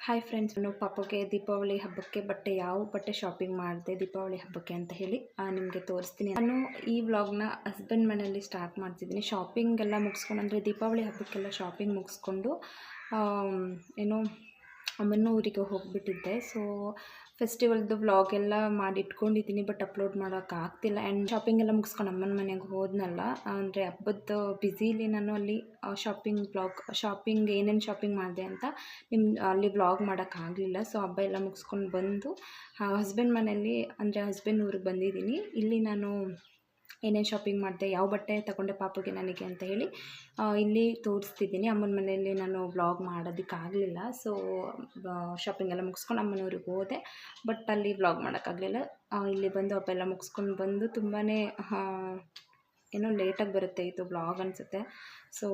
Hi friends, ನಾನು ಪಾಪುಗೆ ದೀಪಾವಳಿ ಹಬ್ಬಕ್ಕೆ ಯಾವ ಬಟ್ಟೆ ಶಾಪಿಂಗ್ ಮಾಡಿದೆ ದೀಪಾವಳಿ ಹಬ್ಬಕ್ಕೆ ಅಂತ ಹೇಳಿ ನಿಮಗೆ ತೋರಿಸ್ತೀನಿ. ನಾನು ಈ ವ್ಲಾಗ್ನ ಹಸ್ಬೆಂಡ್ ಮನೆಯಲ್ಲಿ ಸ್ಟಾರ್ಟ್ ಮಾಡ್ತಿದ್ದೀನಿ. ಶಾಪಿಂಗ್ ಎಲ್ಲ ಮುಗಿಸ್ಕೊಂಡು, ಅಂದರೆ ದೀಪಾವಳಿ ಹಬ್ಬಕ್ಕೆಲ್ಲ ಶಾಪಿಂಗ್ ಮುಗಿಸ್ಕೊಂಡು ಏನೋ ಅಮ್ಮನ ಊರಿಗೆ ಹೋಗಿಬಿಟ್ಟಿದ್ದೆ. ಸೊ ಫೆಸ್ಟಿವಲ್ದು ವ್ಲಾಗ್ ಎಲ್ಲ ಮಾಡಿ ಇಟ್ಕೊಂಡಿದ್ದೀನಿ, ಬಟ್ ಅಪ್ಲೋಡ್ ಮಾಡೋಕ್ಕಾಗ್ತಿಲ್ಲ. ಆ್ಯಂಡ್ ಶಾಪಿಂಗ್ ಎಲ್ಲ ಮುಗಿಸ್ಕೊಂಡು ಅಮ್ಮನ ಮನೆಗೆ ಹೋದ್ನಲ್ಲ, ಅಂದರೆ ಹಬ್ಬದ ಬ್ಯುಸಿಲಿ ನಾನು ಅಲ್ಲಿ ಶಾಪಿಂಗ್ ಏನೇನು ಶಾಪಿಂಗ್ ಮಾಡಿದೆ ಅಂತ ಅಲ್ಲಿ ವ್ಲಾಗ್ ಮಾಡೋಕ್ಕಾಗಲಿಲ್ಲ. ಸೊ ಹಬ್ಬ ಎಲ್ಲ ಮುಗಿಸ್ಕೊಂಡು ಬಂದು ಹಸ್ಬೆಂಡ್ ಮನೆಯಲ್ಲಿ, ಅಂದರೆ ಹಸ್ಬೆಂಡ್ ಊರಿಗೆ ಬಂದಿದ್ದೀನಿ. ಇಲ್ಲಿ ನಾನು ಏನೇನು ಶಾಪಿಂಗ್ ಮಾಡಿದೆ, ಯಾವ ಬಟ್ಟೆ ತಗೊಂಡೆ ಪಾಪುಗೆ ನನಗೆ ಅಂತ ಹೇಳಿ ಇಲ್ಲಿ ತೋರಿಸ್ತಿದ್ದೀನಿ. ಅಮ್ಮನ ಮನೆಯಲ್ಲಿ ನಾನು ವ್ಲಾಗ್ ಮಾಡೋದಕ್ಕಾಗಲಿಲ್ಲ. ಸೊ ಶಾಪಿಂಗ್ ಎಲ್ಲ ಮುಗಿಸ್ಕೊಂಡು ಅಮ್ಮನವ್ರಿಗೆ ಹೋದೆ, ಬಟ್ ಅಲ್ಲಿ ವ್ಲಾಗ್ ಮಾಡೋಕ್ಕಾಗಲಿಲ್ಲ. ಇಲ್ಲಿ ಬಂದು ಹಬ್ಬ ಎಲ್ಲ ಮುಗಿಸ್ಕೊಂಡು ಬಂದು ತುಂಬಾ ಏನೋ ಲೇಟಾಗಿ ಬರುತ್ತೆ ಇದು ವ್ಲಾಗ್ ಅನಿಸುತ್ತೆ. ಸೊ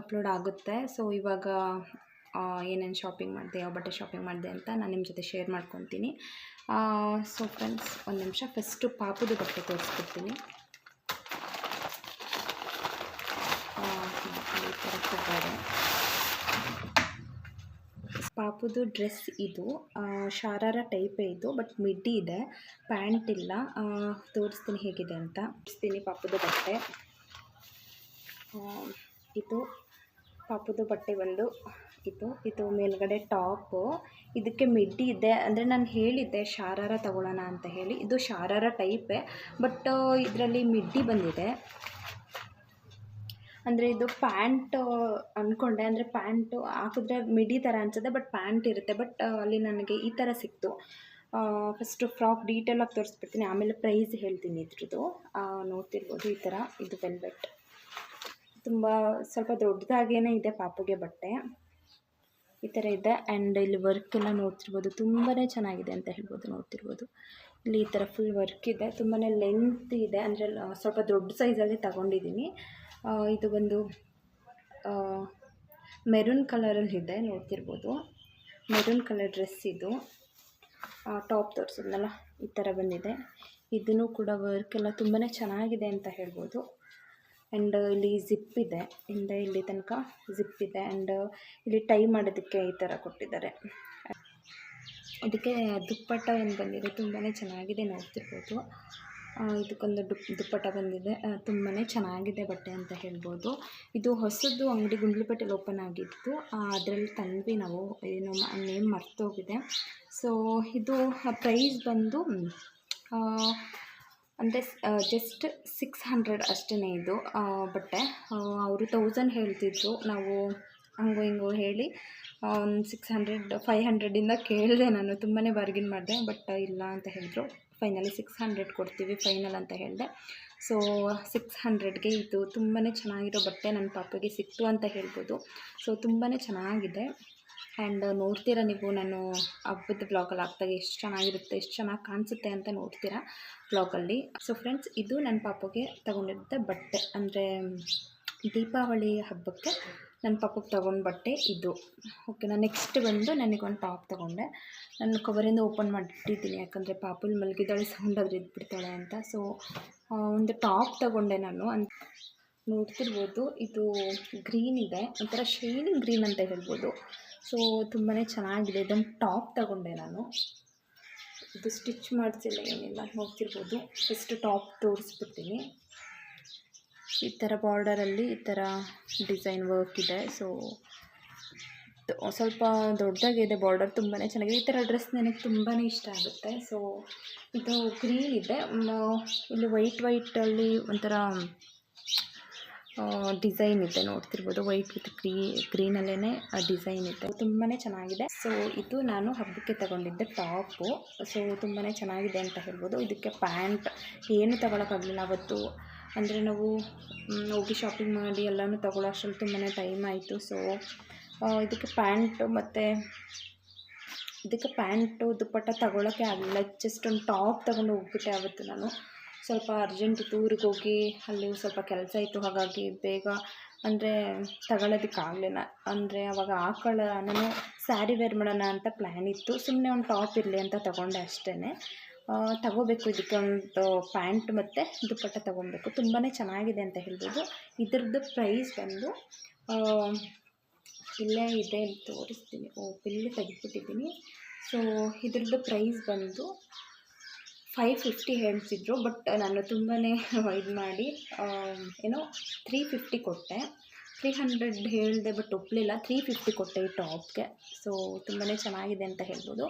ಅಪ್ಲೋಡ್ ಆಗುತ್ತೆ. ಸೊ ಇವಾಗ ಏನೇನು ಶಾಪಿಂಗ್ ಮಾಡಿದೆ, ಯಾವ ಬಟ್ಟೆ ಶಾಪಿಂಗ್ ಮಾಡಿದೆ ಅಂತ ನಾನು ನಿಮ್ಮ ಜೊತೆ ಶೇರ್ ಮಾಡ್ಕೊತೀನಿ. ಸೊ ಫ್ರೆಂಡ್ಸ್, ಒಂದು ನಿಮಿಷ, ಫಸ್ಟು ಪಾಪುದು ಬಟ್ಟೆ ತೋರಿಸ್ಬಿಡ್ತೀನಿ. ಈ ಥರ ಕೊಬ್ಬಾರೆ ಪಾಪುದು ಡ್ರೆಸ್ ಇದು. ಶಾರಾರ ಟೈಪೇ ಇದು, ಬಟ್ ಮಿಡ್ಡಿ ಇದೆ, ಪ್ಯಾಂಟ್ ಇಲ್ಲ. ತೋರಿಸ್ತೀನಿ ಹೇಗಿದೆ ಅಂತ. ತೋರಿಸ್ತೀನಿ ಪಾಪುದು ಬಟ್ಟೆ. ಇದು ಪಾಪುದು ಬಟ್ಟೆ ಬಂದು ಇದು ಮೇಲ್ಗಡೆ ಟಾಪು. ಇದಕ್ಕೆ ಮಿಡ್ಡಿ ಇದೆ. ಅಂದರೆ ನಾನು ಹೇಳಿದ್ದೆ ಶಾರಾರ ತಗೊಳ್ಳೋಣ ಅಂತ ಹೇಳಿ. ಇದು ಶಾರಾರ ಟೈಪೇ, ಬಟ್ ಇದರಲ್ಲಿ ಮಿಡ್ಡಿ ಬಂದಿದೆ. ಅಂದರೆ ಇದು ಪ್ಯಾಂಟ್ ಅಂದ್ಕೊಂಡೆ, ಅಂದರೆ ಪ್ಯಾಂಟು ಹಾಕಿದ್ರೆ ಮಿಡ್ಡಿ ಥರ ಅನಿಸುತ್ತೆ, ಬಟ್ ಪ್ಯಾಂಟ್ ಇರುತ್ತೆ. ಬಟ್ ಅಲ್ಲಿ ನನಗೆ ಈ ಥರ ಸಿಕ್ತು. ಫಸ್ಟು ಫ್ರಾಕ್ ಡೀಟೇಲಾಗಿ ತೋರಿಸ್ಬಿಡ್ತೀನಿ, ಆಮೇಲೆ ಪ್ರೈಸ್ ಹೇಳ್ತೀನಿ ಇದ್ರದ್ದು. ನೋಡ್ತಿರ್ಬೋದು, ಈ ಥರ ಇದು ವೆಲ್ವೆಟ್, ತುಂಬ ಸ್ವಲ್ಪ ದೊಡ್ಡದಾಗೇ ಇದೆ ಪಾಪುಗೆ ಬಟ್ಟೆ. ಈ ಥರ ಇದೆ. ಆ್ಯಂಡ್ ಇಲ್ಲಿ ವರ್ಕ್ ಎಲ್ಲ ನೋಡ್ತಿರ್ಬೋದು, ತುಂಬಾ ಚೆನ್ನಾಗಿದೆ ಅಂತ ಹೇಳ್ಬೋದು. ನೋಡ್ತಿರ್ಬೋದು, ಇಲ್ಲಿ ಈ ಥರ ಫುಲ್ ವರ್ಕ್ ಇದೆ, ತುಂಬಾ ಲೆಂತ್ ಇದೆ. ಅಂದರೆ ಸ್ವಲ್ಪ ದೊಡ್ಡ ಸೈಜಲ್ಲಿ ತಗೊಂಡಿದ್ದೀನಿ. ಇದು ಬಂದು ಮೆರೂನ್ ಕಲರಲ್ಲಿ ಇದೆ, ನೋಡ್ತಿರ್ಬೋದು. ಮೆರೂನ್ ಕಲರ್ ಡ್ರೆಸ್ ಇದು. ಟಾಪ್ ತೋರಿಸಿದ್ನಲ್ಲ, ಈ ಥರ ಬಂದಿದೆ. ಇದನ್ನು ಕೂಡ ವರ್ಕ್ ಎಲ್ಲ ತುಂಬಾ ಚೆನ್ನಾಗಿದೆ ಅಂತ ಹೇಳ್ಬೋದು. ಆ್ಯಂಡ್ ಇಲ್ಲಿ ಜಿಪ್ ಇದೆ, ಹಿಂದೆ ಇಲ್ಲಿ ತನಕ ಜಿಪ್ ಇದೆ. ಆ್ಯಂಡ್ ಇಲ್ಲಿ ಟೈ ಮಾಡೋದಕ್ಕೆ ಈ ಥರ ಕೊಟ್ಟಿದ್ದಾರೆ. ಇದಕ್ಕೆ ದುಪ್ಪಟ್ಟ ಏನು ಬಂದಿದೆ, ತುಂಬಾ ಚೆನ್ನಾಗಿದೆ, ನೋಡ್ತಿರ್ಬೋದು. ಇದಕ್ಕೊಂದು ದುಪ್ಪಟ್ಟ ಬಂದಿದೆ, ತುಂಬಾ ಚೆನ್ನಾಗಿದೆ ಬಟ್ಟೆ ಅಂತ ಹೇಳ್ಬೋದು. ಇದು ಹೊಸದು ಅಂಗಡಿ ಗುಂಡ್ಲುಪೇಟೆಯಲ್ಲಿ ಓಪನ್ ಆಗಿತ್ತು, ಅದರಲ್ಲಿ ತಂದ್ವಿ ನಾವು. ಏನು ನೇಮ್ ಮರ್ತೋಗಿದೆ. ಸೊ ಇದು ಪ್ರೈಸ್ ಬಂದು ಅಂದರೆ ಜಸ್ಟ್ 600 ಅಷ್ಟೇ ಇದು ಬಟ್ಟೆ. ಅವರು 1000 ಹೇಳ್ತಿದ್ರು, ನಾವು ಹಂಗೋ ಹಿಂಗೋ ಹೇಳಿ 600 500ಇಂದ ಕೇಳಿದೆ. ನಾನು ತುಂಬಾ ಬಾರ್ಗಿನ್ ಮಾಡಿದೆ, ಬಟ್ ಇಲ್ಲ ಅಂತ ಹೇಳಿದ್ರು. ಫೈನಲಿ 600 ಕೊಡ್ತೀವಿ ಫೈನಲ್ ಅಂತ ಹೇಳಿದೆ. ಸೊ 600ಗೆ ಇದು ತುಂಬಾ ಚೆನ್ನಾಗಿರೋ ಬಟ್ಟೆ ನನ್ನ ಪಾಪಗೆ ಸಿಕ್ತು ಅಂತ ಹೇಳ್ಬೋದು. ಸೊ ತುಂಬಾ ಚೆನ್ನಾಗಿದೆ. ಆ್ಯಂಡ್ ನೋಡ್ತೀರಾ ನೀವು, ನಾನು ಹಬ್ಬದ ಬ್ಲಾಗಲ್ಲಿ ಹಾಕ್ದಾಗ ಎಷ್ಟು ಚೆನ್ನಾಗಿರುತ್ತೆ, ಎಷ್ಟು ಚೆನ್ನಾಗಿ ಕಾಣಿಸುತ್ತೆ ಅಂತ ನೋಡ್ತೀರಾ ಬ್ಲಾಗಲ್ಲಿ. ಸೊ ಫ್ರೆಂಡ್ಸ್, ಇದು ನನ್ನ ಪಾಪಗೆ ತಗೊಂಡಿದ್ದ ಬಟ್ಟೆ, ಅಂದರೆ ದೀಪಾವಳಿ ಹಬ್ಬಕ್ಕೆ ನನ್ನ ಪಾಪಗೆ ತೊಗೊಂಡು ಬಟ್ಟೆ ಇದು. ಓಕೆನಾ. ನೆಕ್ಸ್ಟ್ ಬಂದು ನನಗೊಂದು ಟಾಪ್ ತೊಗೊಂಡೆ. ನಾನು ಕವರಿಂದ ಓಪನ್ ಮಾಡಿಟ್ಟಿದ್ದೀನಿ, ಯಾಕಂದರೆ ಪಾಪುಲ್ ಮಲಗಿದ್ದಾಳೆ, ಸೌಂಡಾದ್ರೆ ಇದ್ಬಿಡ್ತಾಳೆ ಅಂತ. ಸೊ ಒಂದು ಟಾಪ್ ತೊಗೊಂಡೆ ನಾನು. ನೋಡ್ತಿರ್ಬೋದು, ಇದು ಗ್ರೀನ್ ಇದೆ, ಒಂಥರ ಶೈನಿಂಗ್ ಗ್ರೀನ್ ಅಂತ ಹೇಳ್ಬೋದು. ಸೊ ತುಂಬಾ ಚೆನ್ನಾಗಿದೆ. ಇದೊಂದು ಟಾಪ್ ತಗೊಂಡೆ ನಾನು. ಇದು ಸ್ಟಿಚ್ ಮಾಡಿಸಿಲ್ಲ, ಏನಿಲ್ಲ. ನೋಡ್ತಿರ್ಬೋದು, ಫಸ್ಟ್ ಟಾಪ್ ತೋರಿಸ್ಬಿಡ್ತೀನಿ. ಈ ಥರ ಬಾರ್ಡರಲ್ಲಿ ಈ ಥರ ಡಿಸೈನ್ ವರ್ಕ್ ಇದೆ. ಸೊ ಸ್ವಲ್ಪ ದೊಡ್ಡದಾಗಿದೆ ಬಾರ್ಡರ್, ತುಂಬಾ ಚೆನ್ನಾಗಿದೆ. ಈ ಥರ ಡ್ರೆಸ್ ನನಗೆ ತುಂಬಾ ಇಷ್ಟ ಆಗುತ್ತೆ. ಸೊ ಇದು ಗ್ರೀನ್ ಇದೆ, ಇಲ್ಲಿ ವೈಟಲ್ಲಿ ಒಂಥರ ಡಿಸೈನ್ ಇದೆ, ನೋಡ್ತಿರ್ಬೋದು. ವೈಟ್ ವಿತ್ ಗ್ರೀನಲ್ಲೇ ಡಿಸೈನ್ ಇದೆ, ತುಂಬಾ ಚೆನ್ನಾಗಿದೆ. ಸೊ ಇದು ನಾನು ಹಬ್ಬಕ್ಕೆ ತಗೊಂಡಿದ್ದೆ ಟಾಪು. ಸೊ ತುಂಬಾ ಚೆನ್ನಾಗಿದೆ ಅಂತ ಹೇಳ್ಬೋದು. ಇದಕ್ಕೆ ಪ್ಯಾಂಟ್ ಏನು ತಗೊಳಕ್ಕಾಗಲಿಲ್ಲ ಅವತ್ತು, ಅಂದರೆ ನಾವು ಹೋಗಿ ಶಾಪಿಂಗ್ ಮಾಡಿ ಎಲ್ಲನೂ ತಗೊಳ್ಳೋ ಅಷ್ಟರಲ್ಲಿ ತುಂಬಾ ಟೈಮ್ ಆಯಿತು. ಸೊ ಇದಕ್ಕೆ ಪ್ಯಾಂಟು ದುಪ್ಪಟ್ಟ ತಗೊಳ್ಳೋಕ್ಕೆ ಆಗಲಿಲ್ಲ. ಜಸ್ಟ್ ಒಂದು ಟಾಪ್ ತಗೊಂಡು ಹೋಗ್ಬಿಟ್ಟೆ ಅವತ್ತು ನಾನು. ಸ್ವಲ್ಪ ಅರ್ಜೆಂಟ್ ಇತ್ತು, ಊರಿಗೆ ಹೋಗಿ ಅಲ್ಲಿ ಸ್ವಲ್ಪ ಕೆಲಸ ಇತ್ತು, ಹಾಗಾಗಿ ಬೇಗ ಅಂದರೆ ತಗೊಳ್ಳೋದಕ್ಕಾಗಲಿಲ್ಲ. ಅಂದರೆ ಅವಾಗ ನಾನು ಸ್ಯಾರಿ ವೇರ್ ಮಾಡೋಣ ಅಂತ ಪ್ಲ್ಯಾನ್ ಇತ್ತು. ಸುಮ್ಮನೆ ಒಂದು ಟಾಪ್ ಇರಲಿ ಅಂತ ತಗೊಂಡೆ ಅಷ್ಟೇ. ತಗೋಬೇಕು, ಇದಕ್ಕೆ ಒಂದು ಪ್ಯಾಂಟ್ ಮತ್ತು ದುಪ್ಪಟ್ಟ ತೊಗೊಬೇಕು. ತುಂಬಾ ಚೆನ್ನಾಗಿದೆ ಅಂತ ಹೇಳ್ಬೋದು. ಇದ್ರದ್ದು ಪ್ರೈಸ್ ಬಂದು ಇಲ್ಲೇ ಇದೆ ತೋರಿಸ್ತೀನಿ. ಬಿಲ್ ತೆಗೆದುಬಿಟ್ಟಿದ್ದೀನಿ. ಸೊ ಇದ್ರದ್ದು ಪ್ರೈಸ್ ಬಂದು 550 ಹೇಳ್ತಿದ್ರು, ಬಟ್ ನಾನು ತುಂಬಾ ಇದು ಮಾಡಿ ಏನೋ 350 ಕೊಟ್ಟೆ. 300 ಹೇಳಿದೆ, ಬಟ್ ಒಪ್ಪಲಿಲ್ಲ. 350 ಕೊಟ್ಟೆ ಈ ಟಾಪ್ಗೆ. ಸೊ ತುಂಬಾ ಚೆನ್ನಾಗಿದೆ ಅಂತ ಹೇಳ್ಬೋದು.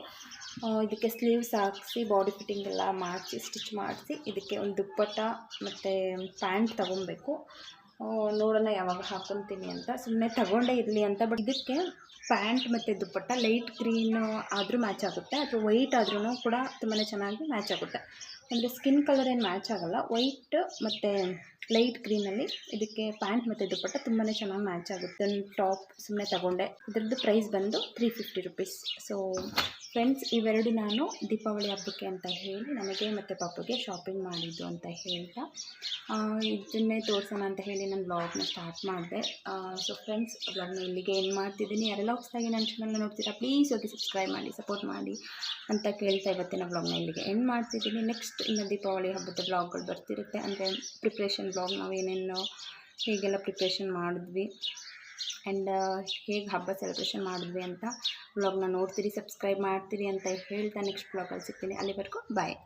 ಇದಕ್ಕೆ ಸ್ಲೀವ್ಸ್ ಹಾಕಿಸಿ ಬಾಡಿ ಫಿಟ್ಟಿಂಗ್ ಎಲ್ಲ ಮಾಡಿಸಿ ಸ್ಟಿಚ್ ಮಾಡಿಸಿ ಇದಕ್ಕೆ ಒಂದು ದುಪ್ಪಟ್ಟ ಮತ್ತು ಪ್ಯಾಂಟ್ ತೊಗೊಬೇಕು. ನೋಡೋಣ ಯಾವಾಗ ಹಾಕೊತೀನಿ ಅಂತ. ಸುಮ್ಮನೆ ತಗೊಂಡೇ ಇರಲಿ ಅಂತ. ಬಟ್ ಇದಕ್ಕೆ ಪ್ಯಾಂಟ್ ಮತ್ತು ದುಪ್ಪಟ್ಟ ಲೈಟ್ ಗ್ರೀನ್ ಆದರೂ ಮ್ಯಾಚ್ ಆಗುತ್ತೆ, ಅಥವಾ ವೈಟ್ ಆದ್ರೂ ಕೂಡ ತುಂಬಾ ಚೆನ್ನಾಗಿ ಮ್ಯಾಚ್ ಆಗುತ್ತೆ. ಅಂದರೆ ಸ್ಕಿನ್ ಕಲರ್ ಏನು ಮ್ಯಾಚ್ ಆಗೋಲ್ಲ. ವೈಟ್ ಮತ್ತು ಲೈಟ್ ಗ್ರೀನಲ್ಲಿ ಇದಕ್ಕೆ ಪ್ಯಾಂಟ್ ಮತ್ತು ದುಪ್ಪಟ್ಟ ತುಂಬಾ ಚೆನ್ನಾಗಿ ಮ್ಯಾಚ್ ಆಗುತ್ತೆ. ಟಾಪ್ ಸುಮ್ಮನೆ ತಗೊಂಡೆ. ಇದರದ್ದು ಪ್ರೈಸ್ ಬಂದು 350 ರುಪೀಸ್. ಸೊ ಫ್ರೆಂಡ್ಸ್, ಇವೆರಡು ನಾನು ದೀಪಾವಳಿ ಹಬ್ಬಕ್ಕೆ ಅಂತ ಹೇಳಿ ನನಗೆ ಮತ್ತು ಪಾಪುಗೆ ಶಾಪಿಂಗ್ ಮಾಡಿದ್ದು ಅಂತ ಹೇಳ್ತಾ ಇದನ್ನೇ ತೋರಿಸೋಣ ಅಂತ ಹೇಳಿ ನಾನು ವ್ಲಾಗ್ನ ಸ್ಟಾರ್ಟ್ ಮಾಡಿದೆ. ಸೊ ಫ್ರೆಂಡ್ಸ್, ವ್ಲಾಗ್ನ ಇಲ್ಲಿಗೆ ಏನು ಮಾಡ್ತಿದ್ದೀನಿ. ಯಾರೆಲ್ಲ ಹೊಸದಾಗಿ ನನ್ನ ಚಾನಲ್ನ ನೋಡ್ತೀರಾ ಪ್ಲೀಸ್ ಹೋಗಿ ಸಬ್ಸ್ಕ್ರೈಬ್ ಮಾಡಿ, ಸಪೋರ್ಟ್ ಮಾಡಿ ಅಂತ ಕೇಳ್ತಾ ಇವತ್ತಿನ ವ್ಲಾಗ್ನ ಇಲ್ಲಿಗೆ ಎಂಡ್ ಮಾಡ್ತಿದ್ದೀನಿ. ನೆಕ್ಸ್ಟ್ ಇನ್ನು ದೀಪಾವಳಿ ಹಬ್ಬದ ವ್ಲಾಗ್ಗಳು ಬರ್ತಿರುತ್ತೆ. ಅಂದರೆ ಪ್ರಿಪ್ರೇಷನ್ ವ್ಲಾಗ್, ನಾವು ಏನೇನು ಹೇಗೆಲ್ಲ ಪ್ರಿಪ್ರೇಷನ್ ಮಾಡಿದ್ವಿ ಆ್ಯಂಡ್ ಹೇಗೆ ಹಬ್ಬ ಸೆಲೆಬ್ರೇಷನ್ ಮಾಡಿದ್ವಿ ಅಂತ ವ್ಲಾಗ್ನ ನೋಡ್ತೀರಿ, ಸಬ್ಸ್ಕ್ರೈಬ್ ಮಾಡ್ತೀರಿ ಅಂತ ಹೇಳ್ತಾ ನೆಕ್ಸ್ಟ್ ವ್ಲಾಗಲ್ಲಿ ಸಿಗ್ತೀನಿ. ಅಲ್ಲಿವರೆಗೂ ಬಾಯ್.